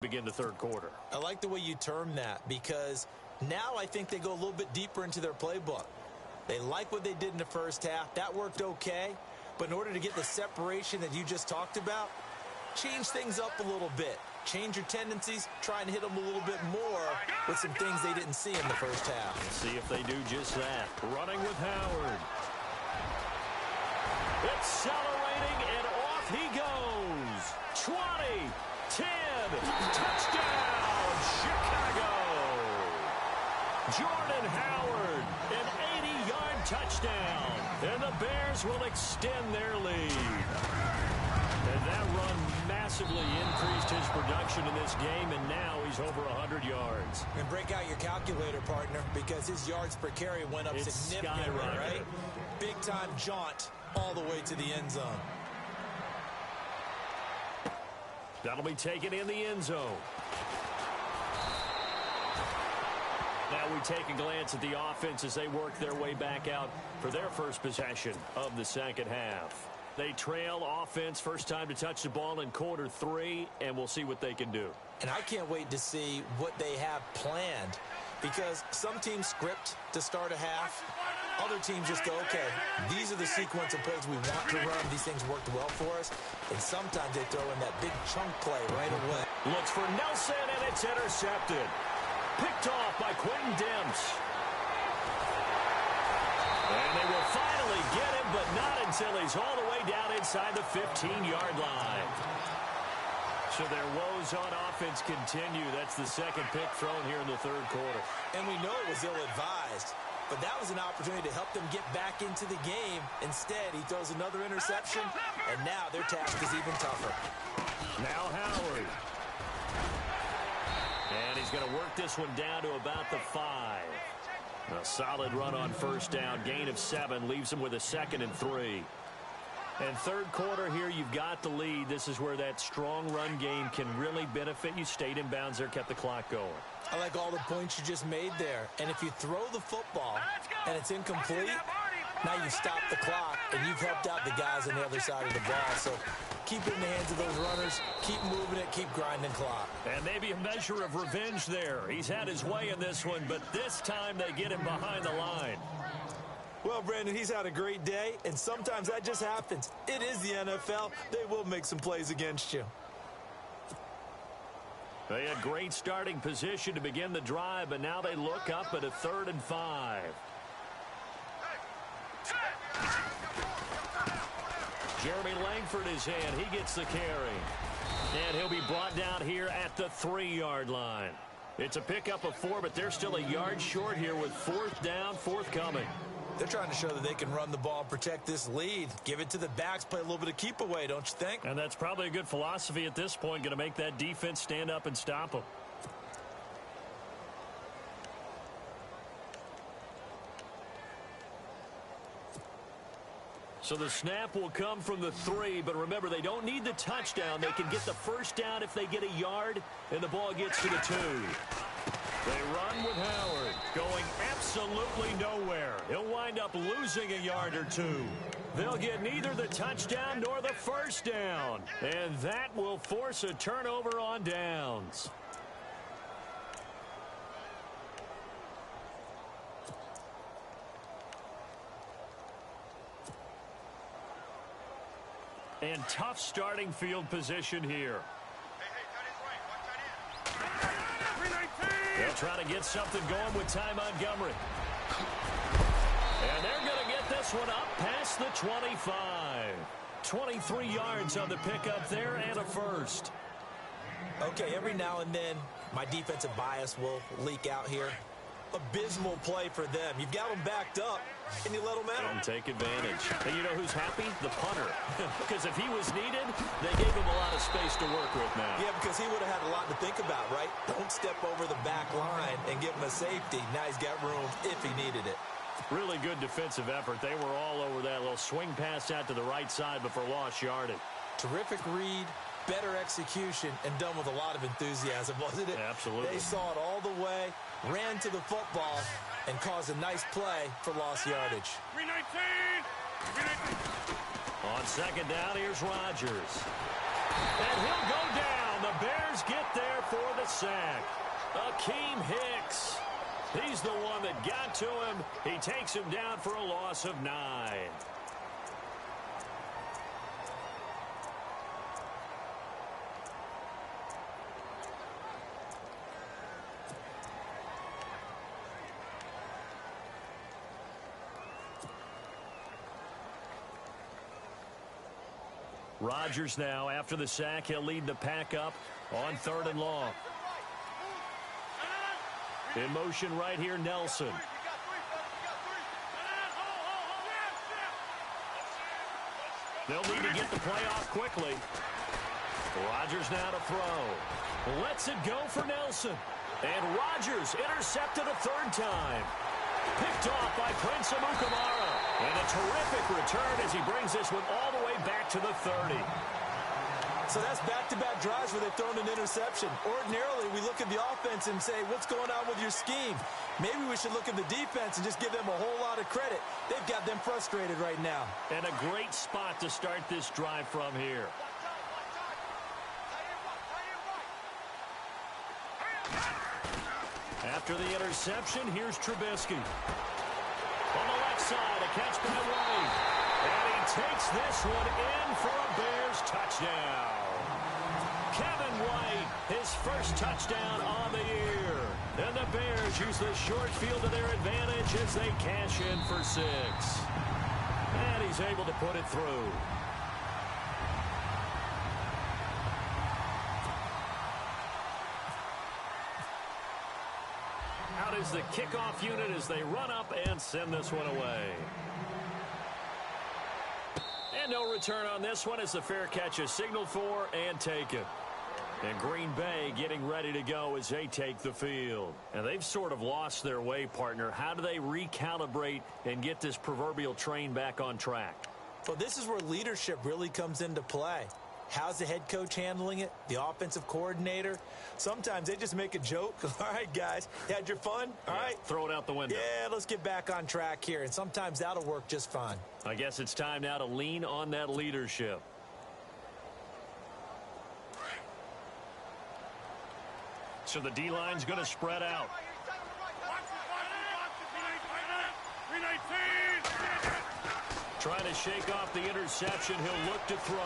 begin the third quarter. I like the way you term that, because now I think they go a little bit deeper into their playbook. They like what they did in the first half. That worked okay. But in order to get the separation that you just talked about, change things up a little bit. Change your tendencies, try and hit them a little bit more with some things they didn't see in the first half. Let's see if they do just that. Running with Howard. Accelerating, and off he goes. 20, 10, touchdown, Chicago. Jordan Howard, an 80-yard touchdown, and the Bears will extend their lead. And that run massively increased his production in this game, and now he's over 100 yards. And break out your calculator, partner, because his yards per carry went up significantly, right? Big-time jaunt all the way to the end zone. That'll be taken in the end zone. Now we take a glance at the offense as they work their way back out for their first possession of the second half. They trail offense, first time to touch the ball in quarter 3, and we'll see what they can do. And I can't wait to see what they have planned, because some teams script to start a half. Other teams just go, okay, these are the sequence of plays we want to run. These things worked well for us. And sometimes they throw in that big chunk play right away. Looks for Nelson, and it's intercepted. Picked off by Quentin Demps. And they will finally get him, but not until he's all the way down inside the 15-yard line. So their woes on offense continue. That's the second pick thrown here in the third quarter. And we know it was ill-advised, but that was an opportunity to help them get back into the game. Instead, he throws another interception, and now their task is even tougher. Now Howard. And he's going to work this one down to about the 5. A solid run on first down. Gain of 7 leaves him with a 2nd and 3. And third quarter here, you've got the lead. This is where that strong run game can really benefit you. Stayed in bounds there, kept the clock going. I like all the points you just made there. And if you throw the football and it's incomplete, now you stop the clock and you've helped out the guys on the other side of the ball. So keep it in the hands of those runners. Keep moving it. Keep grinding clock. And maybe a measure of revenge there. He's had his way in this one, but this time they get him behind the line. Well, Brandon, he's had a great day, and sometimes that just happens. It is the NFL. They will make some plays against you. They had great starting position to begin the drive, but now they look up at a 3rd and 5. Jeremy Langford is in. He gets the carry. And he'll be brought down here at the 3-yard line. It's a pickup of 4, but they're still a yard short here with 4th down, forthcoming. They're trying to show that they can run the ball and protect this lead. Give it to the backs, play a little bit of keep away, don't you think? And that's probably a good philosophy at this point, going to make that defense stand up and stop them. So the snap will come from the 3, but remember, they don't need the touchdown. They can get the first down if they get a yard, and the ball gets to the 2. They run with Howard, going absolutely nowhere. He'll wind up losing a yard or 2. They'll get neither the touchdown nor the first down, and that will force a turnover on downs. And tough starting field position here. They'll try to get something going with Ty Montgomery. And they're going to get this one up past the 25. 23 yards on the pickup there and a first. Okay, every now and then my defensive bias will leak out here. Abysmal play for them. You've got them backed up, and you let them out. And take advantage. And you know who's happy? The punter. Because if he was needed, they gave him a lot of space to work with now. Yeah, because he would have had a lot to think about, right? Don't step over the back line and give him a safety. Now he's got room if he needed it. Really good defensive effort. They were all over that little swing pass out to the right side before lost yardage. Terrific read, better execution, and done with a lot of enthusiasm, wasn't it? Absolutely. They saw it all the way, ran to the football, and caused a nice play for lost yardage. 319! On second down, here's Rodgers. And he'll go down. The Bears get there for the sack. Akeem Hicks. He's the one that got to him. He takes him down for a loss of 9. Rodgers now, after the sack, he'll lead the pack up on 3rd and long. In motion right here, Nelson. They'll need to get the play off quickly. Rodgers now to throw. Lets it go for Nelson. And Rodgers intercepted a 3rd time. Picked off by Prince Amukamara. And a terrific return as he brings this one all the way back to the 30. So that's back-to-back drives where they've thrown an interception. Ordinarily, we look at the offense and say, what's going on with your scheme? Maybe we should look at the defense and just give them a whole lot of credit. They've got them frustrated right now. And a great spot to start this drive from here. After the interception, here's Trubisky. On the left side, a catch by White. And he takes this one in for a Bears touchdown. Kevin White, his first touchdown on the year. And the Bears use the short field to their advantage as they cash in for 6. And he's able to put it through. Out is the kickoff unit as they run up and send this one away. And no return on this one as the fair catch is signaled for and taken. And Green Bay getting ready to go as they take the field. And they've sort of lost their way, partner. How do they recalibrate and get this proverbial train back on track? Well, this is where leadership really comes into play. How's the head coach handling it? The offensive coordinator? Sometimes they just make a joke. All right, guys, you had your fun? All right. Throw it out the window. Yeah, let's get back on track here. And sometimes that'll work just fine. I guess it's time now to lean on that leadership. So the D-line's going to spread out. Trying to shake off the interception. He'll look to throw.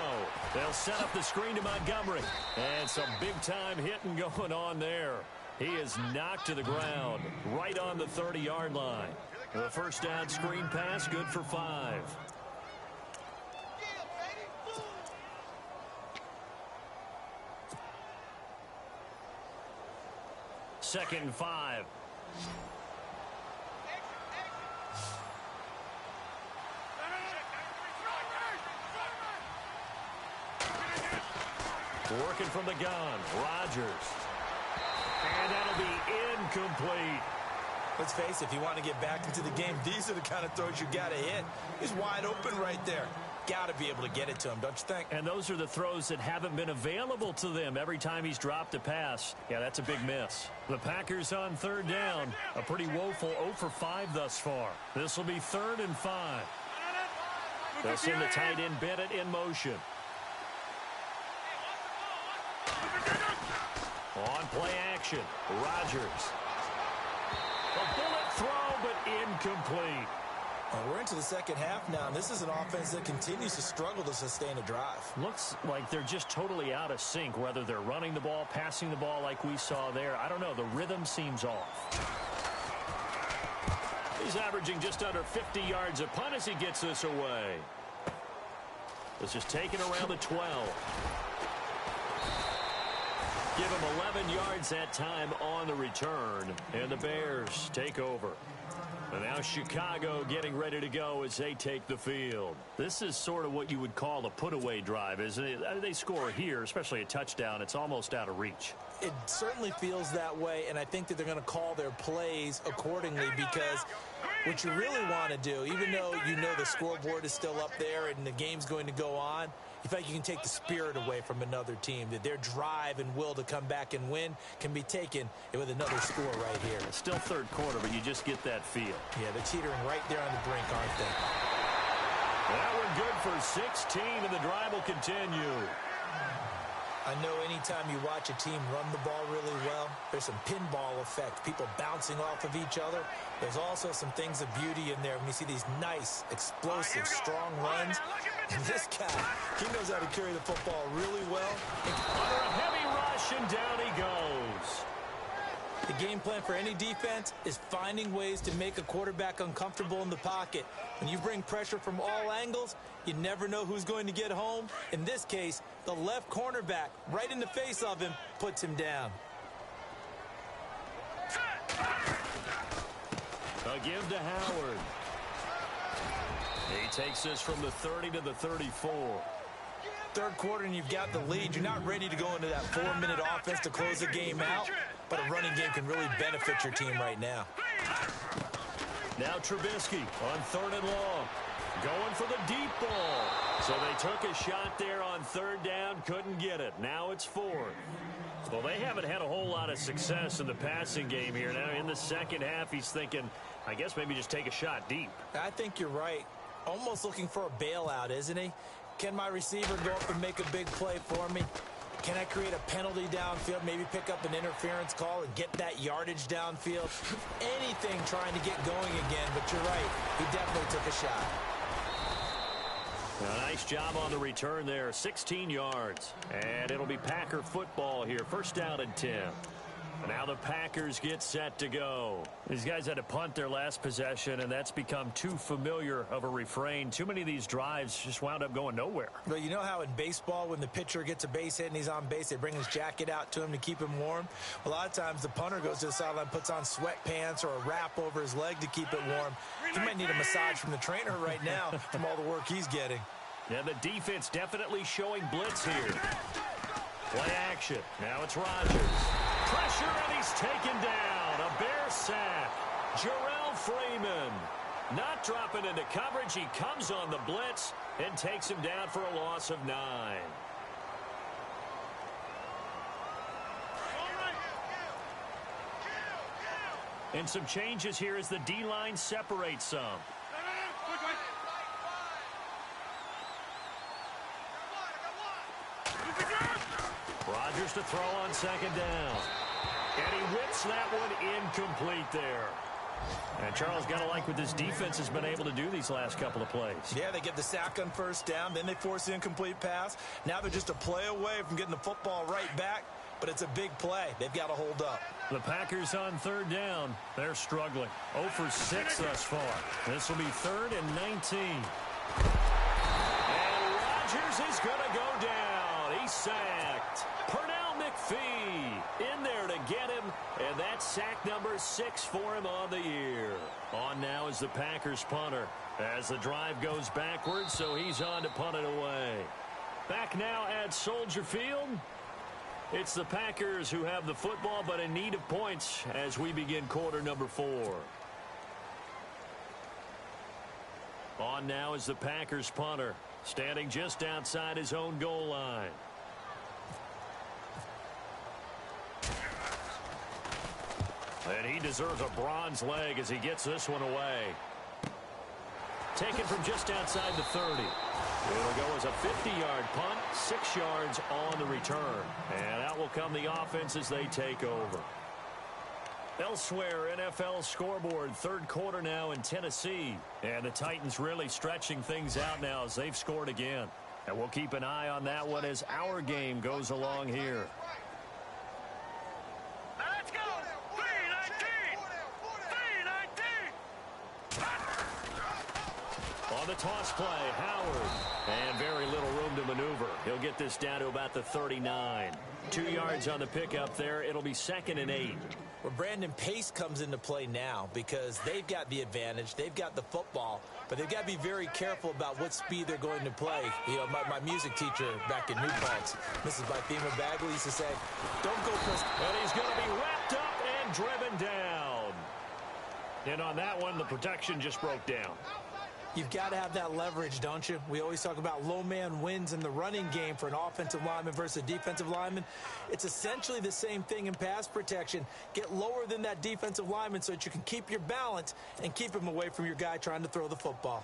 They'll set up the screen to Montgomery. And some big-time hitting going on there. He is knocked to the ground right on the 30-yard line. The first down screen pass, good for 5. Second and 5. Working from the gun, Rodgers. And that'll be incomplete. Let's face it, if you want to get back into the game, these are the kind of throws you got to hit. He's wide open right there. Got to be able to get it to him, don't you think? And those are the throws that haven't been available to them every time he's dropped a pass. Yeah, that's a big miss. The Packers on 3rd down. A pretty woeful 0 for 5 thus far. This will be 3rd and 5. They'll send the tight end Bennett in motion. On play action, Rodgers. A bullet throw, but incomplete. Well, we're into the second half now, and this is an offense that continues to struggle to sustain a drive. Looks like they're just totally out of sync, whether they're running the ball, passing the ball like we saw there. I don't know. The rhythm seems off. He's averaging just under 50 yards a punt as he gets this away. This is taken around the 12. Give him 11 yards that time on the return, and the Bears take over. And now Chicago getting ready to go as they take the field. This is sort of what you would call a put-away drive, isn't it? They score here, especially a touchdown. It's almost out of reach. It certainly feels that way, and I think that they're going to call their plays accordingly because what you really want to do, even though you know the scoreboard is still up there and the game's going to go on, you feel like you can take the spirit away from another team, that their drive and will to come back and win can be taken with another score right here. It's still third quarter, but you just get that feel. Yeah, they're teetering right there on the brink, aren't they? That one good for 16, and the drive will continue. I know anytime you watch a team run the ball really well, there's some pinball effect, people bouncing off of each other. There's also some things of beauty in there when you see these nice, explosive, strong runs. And this guy, he knows how to carry the football really well. Under a heavy rush, and down he goes. The game plan for any defense is finding ways to make a quarterback uncomfortable in the pocket. When you bring pressure from all angles, you never know who's going to get home. In this case, the left cornerback, right in the face of him, puts him down. A give to Howard. He takes this from the 30 to the 34. Third quarter and you've got the lead. You're not ready to go into that 4-minute offense to close the game out, but a running game can really benefit your team right now. Now Trubisky on 3rd and long. Going for the deep ball. So they took a shot there on 3rd down, couldn't get it. Now it's 4th. Well, they haven't had a whole lot of success in the passing game here. Now in the second half, he's thinking, I guess maybe just take a shot deep. I think you're right. Almost looking for a bailout, isn't he? Can my receiver go up and make a big play for me? Can I create a penalty downfield, maybe pick up an interference call and get that yardage downfield? Anything trying to get going again, but you're right. He definitely took a shot. A nice job on the return there, 16 yards. And it'll be Packer football here, 1st down and 10. Now the Packers get set to go. These guys had to punt their last possession, and that's become too familiar of a refrain. Too many of these drives just wound up going nowhere. Well, you know how in baseball, when the pitcher gets a base hit and he's on base, they bring his jacket out to him to keep him warm? A lot of times the punter goes to the sideline, puts on sweatpants or a wrap over his leg to keep it warm. He might need a massage from the trainer right now from all the work he's getting. Yeah, the defense definitely showing blitz here. Play action. Now it's Rodgers. Pressure, and he's taken down. A Bear sack. Jarrell Freeman not dropping into coverage. He comes on the blitz and takes him down for a loss of 9. And some changes here as the D-line separates some. Rodgers to throw on 2nd down. And he whips that one incomplete there. And Charles, got to like what this defense has been able to do these last couple of plays. Yeah, they get the sack on 1st down, then they force the incomplete pass. Now they're just a play away from getting the football right back, but it's a big play. They've got to hold up. The Packers on 3rd down. They're struggling. 0 for 6 thus far. This will be 3rd and 19. And Rodgers is going to go down. He's sacked. Pernell McPhee in there to get him, and that's sack number 6 for him on the year. On now is the Packers punter as the drive goes backwards, so he's on to punt it away. Back now at Soldier Field. It's the Packers who have the football, but in need of points as we begin quarter number 4. On now is the Packers punter, standing just outside his own goal line. And he deserves a bronze leg as he gets this one away. Taken from just outside the 30. It'll go as a 50-yard punt, 6 yards on the return. And out will come the offense as they take over. Elsewhere, NFL scoreboard, 3rd quarter now in Tennessee. And the Titans really stretching things out now as they've scored again. And we'll keep an eye on that one as our game goes along here. Let's go! 3-19! On the toss play, Howard. And very little room to maneuver. He'll get this down to about the 39. 2 yards on the pickup there. It'll be 2nd and 8. Well, Brandon, pace comes into play now because they've got the advantage. They've got the football, but they've got to be very careful about what speed they're going to play. You know, my music teacher back in New Paltz, Mrs. Bythema Bagley, used to say, don't go pistol. And he's going to be wrapped up and driven down. And on that one, the protection just broke down. You've got to have that leverage, don't you? We always talk about low man wins in the running game for an offensive lineman versus a defensive lineman. It's essentially the same thing in pass protection. Get lower than that defensive lineman so that you can keep your balance and keep him away from your guy trying to throw the football.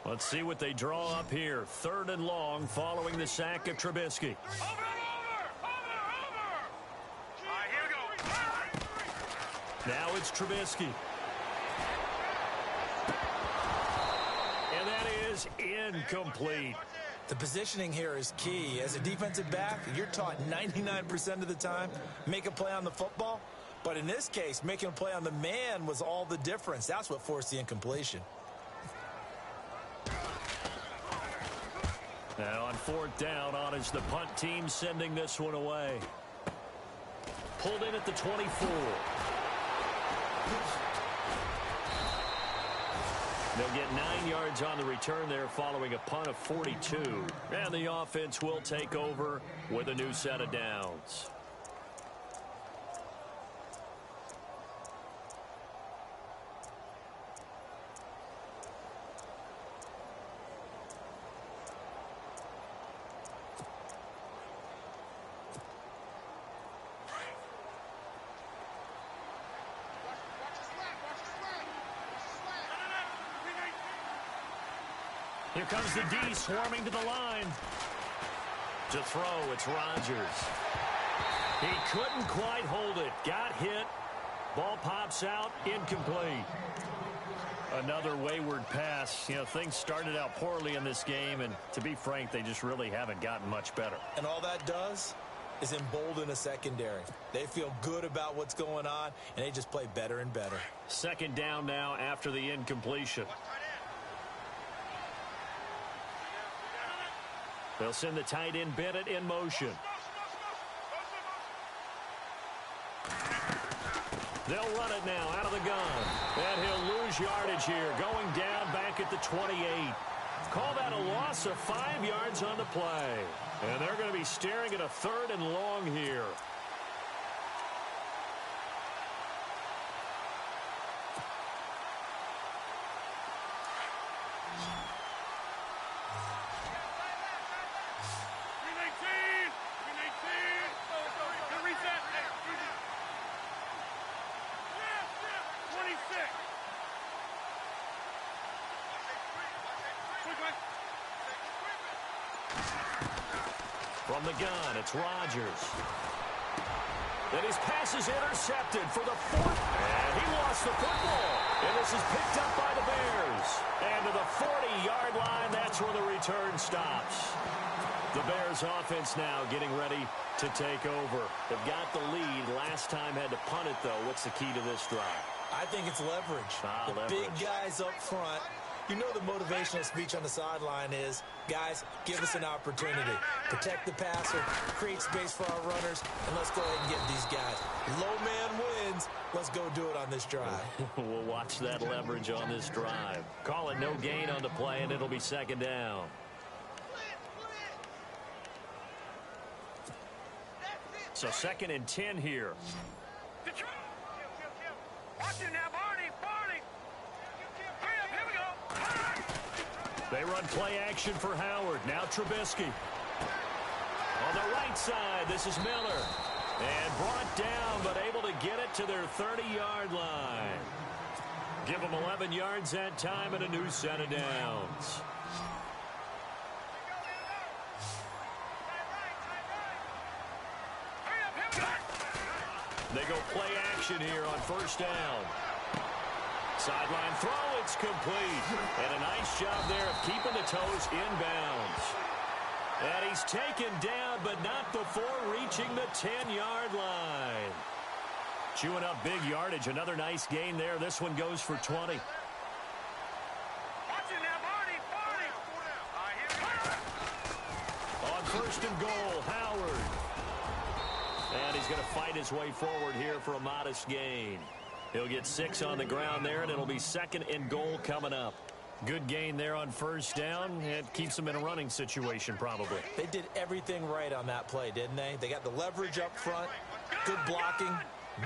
Let's see what they draw up here. 3rd and long following the sack of Trubisky. Over! All right, here we go. Now it's Trubisky. And that is incomplete. The positioning here is key. As a defensive back, you're taught 99% of the time, make a play on the football. But in this case, making a play on the man was all the difference. That's what forced the incompletion. Now on 4th down, on is the punt team sending this one away. Pulled in at the 24. They'll get 9 yards on the return there following a punt of 42. And the offense will take over with a new set of downs. Here comes the D swarming to the line. To throw, it's Rodgers. He couldn't quite hold it. Got hit. Ball pops out, incomplete. Another wayward pass. You know, things started out poorly in this game, and to be frank, they just really haven't gotten much better. And all that does is embolden a secondary. They feel good about what's going on, and they just play better and better. 2nd down now after the incompletion. They'll send the tight end Bennett in motion. They'll run it now out of the gun. And he'll lose yardage here, going down back at the 28. Call that a loss of 5 yards on the play. And they're going to be staring at a 3rd and long here. From the gun, it's Rodgers. Then his pass is intercepted for the 4th. And he lost the football. And this is picked up by the Bears. And to the 40-yard line, that's where the return stops. The Bears offense now getting ready to take over. They've got the lead. Last time had to punt it, though. What's the key to this drive? I think it's leverage. Leverage. Big guys up front. You know the motivational speech on the sideline is, guys, give us an opportunity. Protect the passer, create space for our runners, and let's go ahead and get these guys. Low man wins. Let's go do it on this drive. We'll watch that leverage on this drive. Call it no gain on the play, and it'll be 2nd down. So 2nd and 10 here. Watch it now, Barney. Here we go. They run play action for Howard. Now Trubisky. On the right side, this is Miller. And brought down, but able to get it to their 30-yard line. Give them 11 yards that time and a new set of downs. They go play action here on 1st down. Sideline throw, it's complete. And a nice job there of keeping the toes inbounds. And he's taken down, but not before reaching the 10-yard line. Chewing up big yardage. Another nice gain there. This one goes for 20. Watch it now, Barney. On 1st and goal, Howard. And he's going to fight his way forward here for a modest gain. He'll get 6 on the ground there, and it'll be 2nd and goal coming up. Good gain there on 1st down. It keeps them in a running situation, probably. They did everything right on that play, didn't they? They got the leverage up front, good blocking,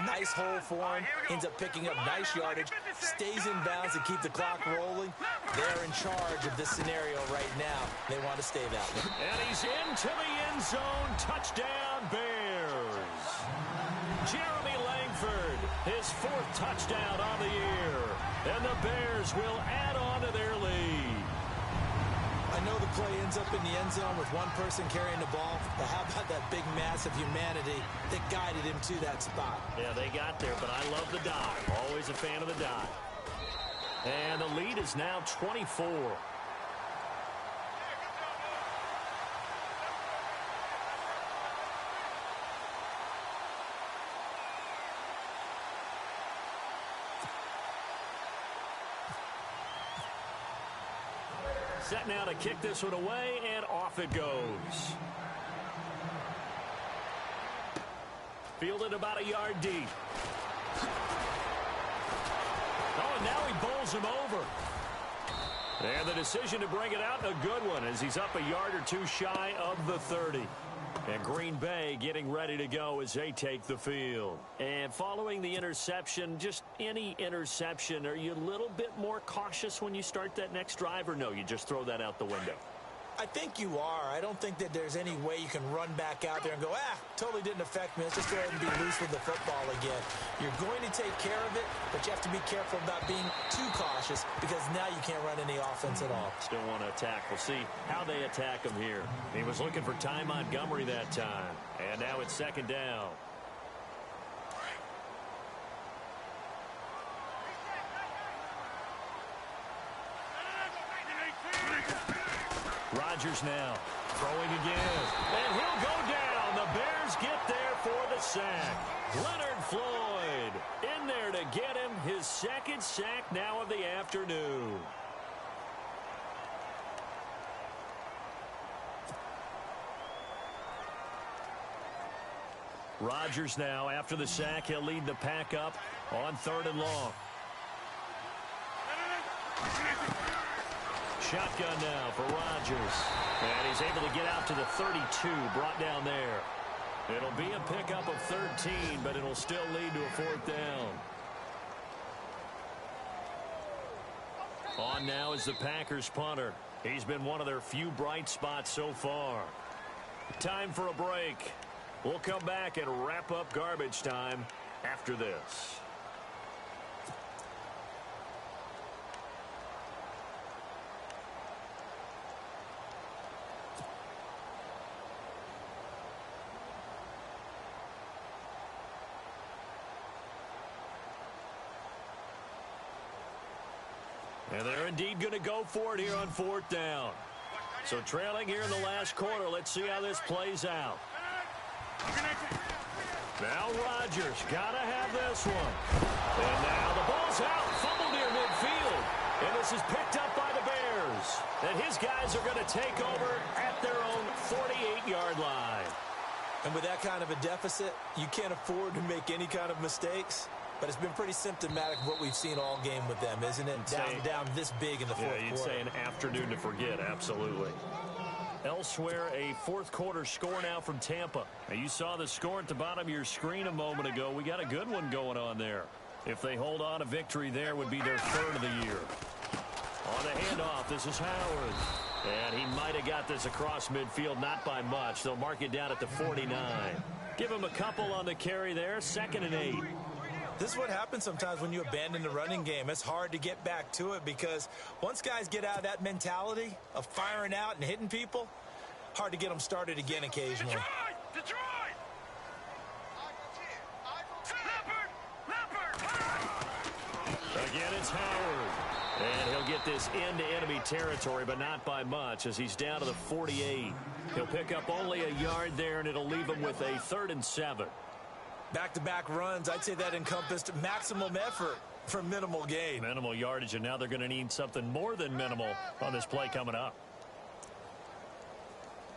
nice hole for him, ends up picking up nice yardage, stays in bounds to keep the clock rolling. They're in charge of this scenario right now. They want to stay that way. And he's into the end zone. Touchdown, Bears. Jeremy Langford, his 4th touchdown on the year. And the Bears will add on to their lead. I know the play ends up in the end zone with one person carrying the ball, but how about that big mass of humanity that guided him to that spot? Yeah, they got there, but I love the dive. Always a fan of the dive. And the lead is now 24. Set now to kick this one away, and off it goes. Fielded about a yard deep. Oh, and now he bowls him over. And the decision to bring it out, a good one, as he's up a yard or two shy of the 30. And Green Bay getting ready to go as they take the field. And following the interception, just any interception, are you a little bit more cautious when you start that next drive, or no, you just throw that out the window? I think you are. I don't think that there's any way you can run back out there and go, totally didn't affect me. Let's just go ahead and be loose with the football again. You're going to take care of it, but you have to be careful about being too cautious because now you can't run any offense at all. Still want to attack. We'll see how they attack him here. He was looking for Ty Montgomery that time. And now it's second down. Rodgers now throwing again, and he'll go down. The Bears get there for the sack. Leonard Floyd in there to get him his second sack now of the afternoon. Rodgers now after the sack. He'll lead the pack up on 3rd and long. Shotgun now for Rodgers. And he's able to get out to the 32, brought down there. It'll be a pickup of 13, but it'll still lead to a 4th down. On now is the Packers punter. He's been one of their few bright spots so far. Time for a break. We'll come back and wrap up garbage time after this. And they're indeed going to go for it here on 4th down. So trailing here in the last quarter. Let's see how this plays out. Now Rodgers got to have this one. And now the ball's out. Fumble near midfield. And this is picked up by the Bears. And his guys are going to take over at their own 48-yard line. And with that kind of a deficit, you can't afford to make any kind of mistakes. But it's been pretty symptomatic of what we've seen all game with them, isn't it? Down this big in the fourth quarter. Yeah, you'd say an afternoon to forget, absolutely. Elsewhere, a fourth quarter score now from Tampa. Now, you saw the score at the bottom of your screen a moment ago. We got a good one going on there. If they hold on, a victory there would be their 3rd of the year. On the handoff, this is Howard. And he might have got this across midfield, not by much. They'll mark it down at the 49. Give him a couple on the carry there, 2nd and 8. This is what happens sometimes when you abandon the running game. It's hard to get back to it because once guys get out of that mentality of firing out and hitting people, hard to get them started again occasionally. Detroit! Again, it's Howard. And he'll get this into enemy territory, but not by much as he's down to the 48. He'll pick up only a yard there, and it'll leave him with a 3rd and 7. Back-to-back runs, I'd say that encompassed maximum effort for minimal gain. Minimal yardage, and now they're going to need something more than minimal on this play coming up.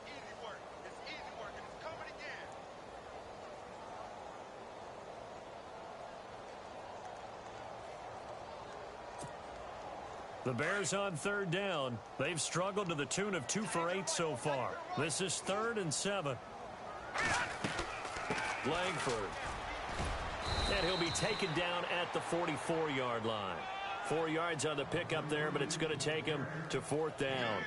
Easy work. It's easy work, and it's coming again. The Bears on 3rd down. They've struggled to the tune of 2 for 8 so far. This is 3rd and 7. Langford. And he'll be taken down at the 44-yard line. 4 yards on the pickup there, but it's going to take him to 4th down.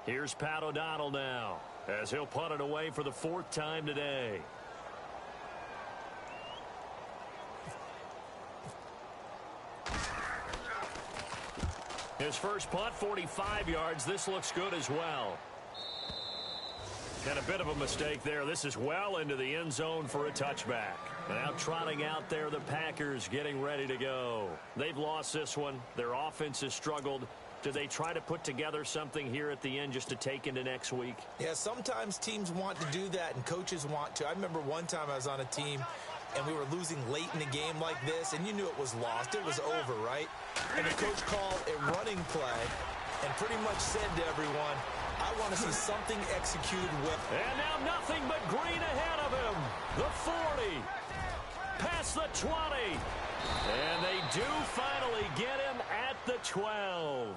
Here's Pat O'Donnell now, as he'll punt it away for the 4th time today. His first punt, 45 yards. This looks good as well. And a bit of a mistake there. This is well into the end zone for a touchback. Now trotting out there, the Packers getting ready to go. They've lost this one. Their offense has struggled. Do they try to put together something here at the end just to take into next week? Yeah, sometimes teams want to do that and coaches want to. I remember one time I was on a team and we were losing late in a game like this, and you knew it was lost. It was over, right? And the coach called a running play and pretty much said to everyone, I want to see something executed with. And now nothing but green ahead of him. The 40. Past the 20. And they do finally get him at the 12.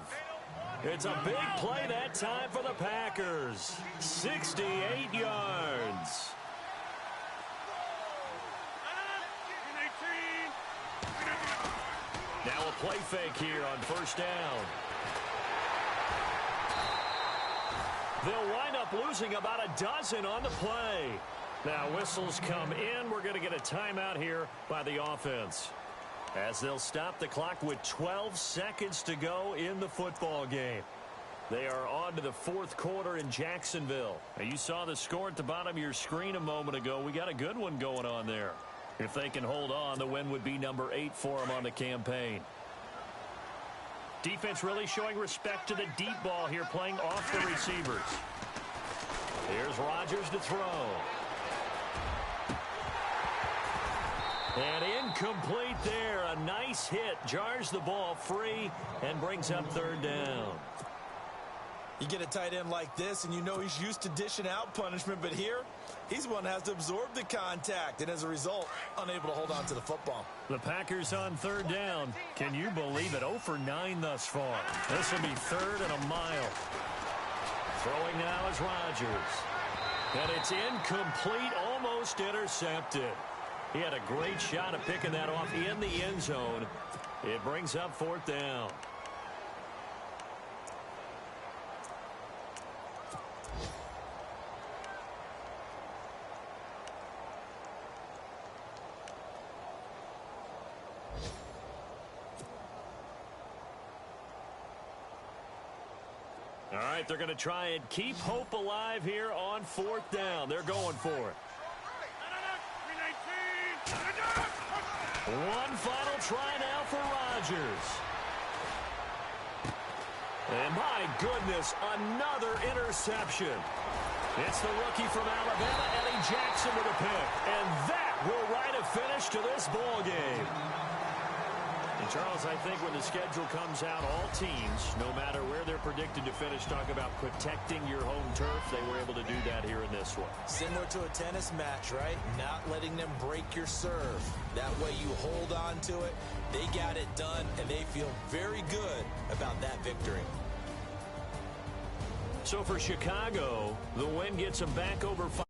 It's a big play that time for the Packers. 68 yards. Now a play fake here on first down. They'll wind up losing about a dozen on the play. Now whistles come in. We're going to get a timeout here by the offense, as they'll stop the clock with 12 seconds to go in the football game. They are on to the fourth quarter in Jacksonville. Now, you saw the score at the bottom of your screen a moment ago. We got a good one going on there. If they can hold on, the win would be number 8 for them on the campaign. Defense really showing respect to the deep ball here, playing off the receivers. Here's Rodgers to throw. And incomplete there. A nice hit. Jars the ball free and brings up third down. You get a tight end like this, and you know he's used to dishing out punishment, but here, he's one that has to absorb the contact, and as a result, unable to hold on to the football. The Packers on third down. Can you believe it? 0 for 9 thus far. This will be third and a mile. Throwing now is Rodgers. And it's incomplete, almost intercepted. He had a great shot at picking that off in the end zone. It brings up fourth down. All right, they're going to try and keep hope alive here on fourth down. They're going for it. One final try now for Rodgers. And my goodness, another interception. It's the rookie from Alabama, Eddie Jackson, with a pick. And that will write a finish to this ball game. And Charles, I think when the schedule comes out, all teams, no matter where they're predicted to finish, talk about protecting your home turf. They were able to do that here in this one. Similar to a tennis match, right? Not letting them break your serve. That way you hold on to it. They got it done, and they feel very good about that victory. So for Chicago, the win gets them back over 5.